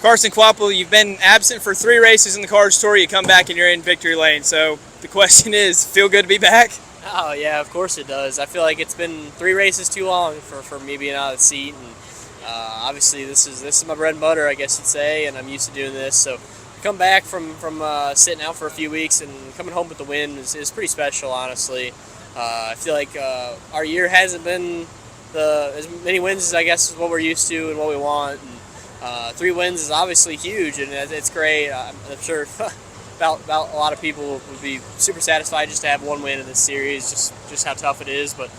Carson Kvapil, you've been absent for 3 races in the Cars Tour. You come back and you're in victory lane. So the question is, feel good to be back? Oh yeah, of course it does. I feel like it's been 3 races too long for me being out of the seat, and obviously this is my bread and butter, I guess you'd say, and I'm used to doing this. So to come back from sitting out for a few weeks and coming home with the win is pretty special, honestly. I feel like our year hasn't been as many wins as I guess is what we're used to and what we want. And, 3 wins is obviously huge, and it's great. I'm sure about a lot of people would be super satisfied just to have 1 win in this series, just how tough it is. But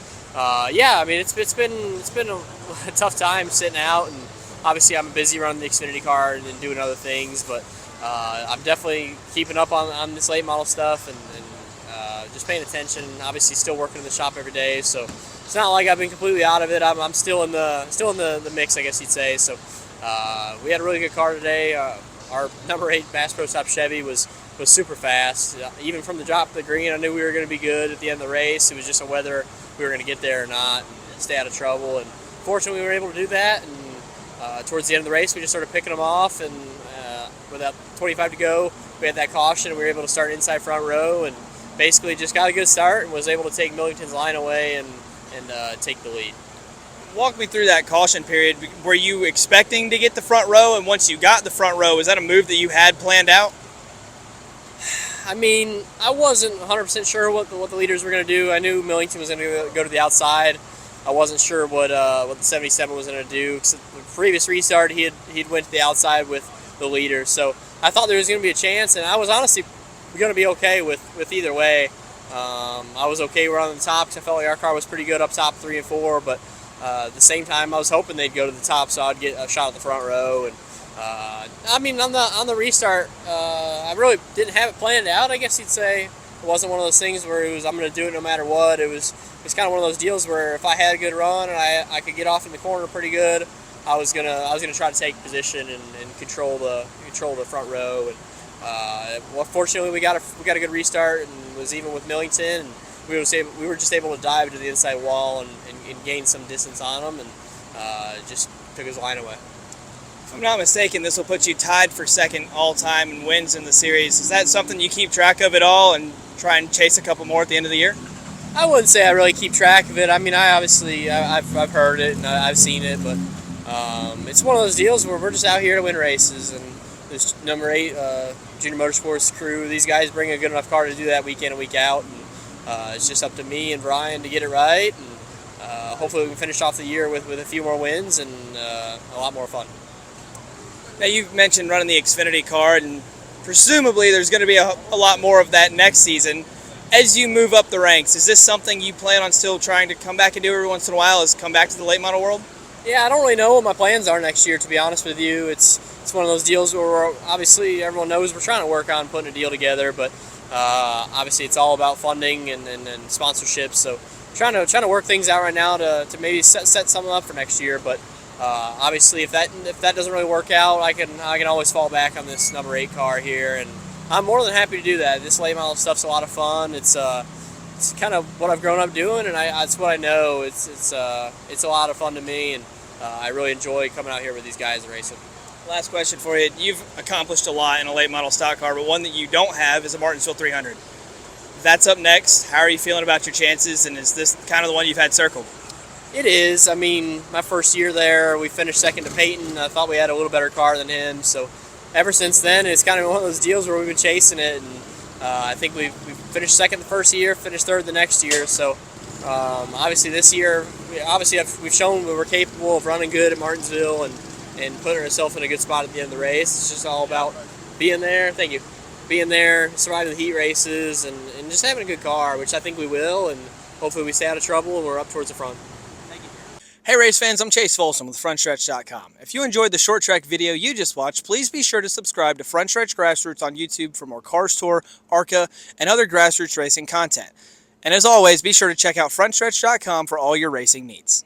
yeah, I mean it's been a tough time sitting out, and obviously I'm busy running the Xfinity car and doing other things. But I'm definitely keeping up on this late model stuff and just paying attention. Obviously, still working in the shop every day, so it's not like I've been completely out of it. I'm still in the mix, I guess you'd say. So. We had a really good car today. Our number 8 Bass Pro Shop Chevy was super fast. Even from the drop to the green, I knew we were going to be good at the end of the race. It was just whether we were going to get there or not and stay out of trouble. And fortunately, we were able to do that. And towards the end of the race, we just started picking them off. And with about 25 to go, we had that caution, and we were able to start inside front row and basically just got a good start and was able to take Millington's line away and take the lead. Walk me through that caution period. Were you expecting to get the front row, and once you got the front row, was that a move that you had planned out? I mean, I wasn't 100% sure what the leaders were going to do. I knew Millington was going to go to the outside. I wasn't sure what the 77 was going to do. Cause the previous restart, he'd went to the outside with the leader. So I thought there was going to be a chance, and I was honestly going to be okay with either way. I was okay around the top because I felt like our car was pretty good up top 3 and 4, but at the same time, I was hoping they'd go to the top, so I'd get a shot at the front row. And I mean, on the restart, I really didn't have it planned out, I guess you'd say. It wasn't one of those things where it was I'm going to do it no matter what. It's kind of one of those deals where if I had a good run and I could get off in the corner pretty good, I was gonna try to take position and control the front row. And well, fortunately, we got a good restart and was even with Millington. And we were just able to dive to the inside wall and gain some distance on him, and just took his line away. If I'm not mistaken, this will put you tied for second all-time in wins in the series. Is that something you keep track of at all and try and chase a couple more at the end of the year? I wouldn't say I really keep track of it. I mean, I've heard it and I've seen it, but it's one of those deals where we're just out here to win races, and this number 8 Junior Motorsports crew, these guys bring a good enough car to do that week in and week out. And it's just up to me and Brian to get it right, and hopefully we can finish off the year with a few more wins and a lot more fun. Now, you've mentioned running the Xfinity car, and presumably there's going to be a lot more of that next season. As you move up the ranks, is this something you plan on still trying to come back and do every once in a while, is come back to the late model world? Yeah, I don't really know what my plans are next year, to be honest with you. It's one of those deals where obviously everyone knows we're trying to work on putting a deal together, but obviously it's all about funding and sponsorships. So trying to work things out right now to maybe set something up for next year. But obviously if that doesn't really work out, I can always fall back on this number 8 car here, and I'm more than happy to do that. This late model stuff's a lot of fun. It's kind of what I've grown up doing, and it's what I know. It's a lot of fun to me, and I really enjoy coming out here with these guys and racing. Last question for you. You've accomplished a lot in a late model stock car, but one that you don't have is a Martinsville 300. That's up next. How are you feeling about your chances, and is this kind of the one you've had circled? It is. I mean, my first year there, we finished second to Peyton. I thought we had a little better car than him, so ever since then, it's kind of one of those deals where we've been chasing it, and I think we've finished second the first year, finished third the next year. So obviously this year, we've shown we were capable of running good at Martinsville and putting ourselves in a good spot at the end of the race. It's just all about being there. Thank you. Being there, surviving the heat races, and just having a good car, which I think we will, and hopefully we stay out of trouble and we're up towards the front. Thank you. Hey race fans, I'm Chase Folsom with Frontstretch.com. If you enjoyed the short track video you just watched, please be sure to subscribe to Frontstretch Grassroots on YouTube for more Cars Tour, ARCA, and other grassroots racing content. And as always, be sure to check out Frontstretch.com for all your racing needs.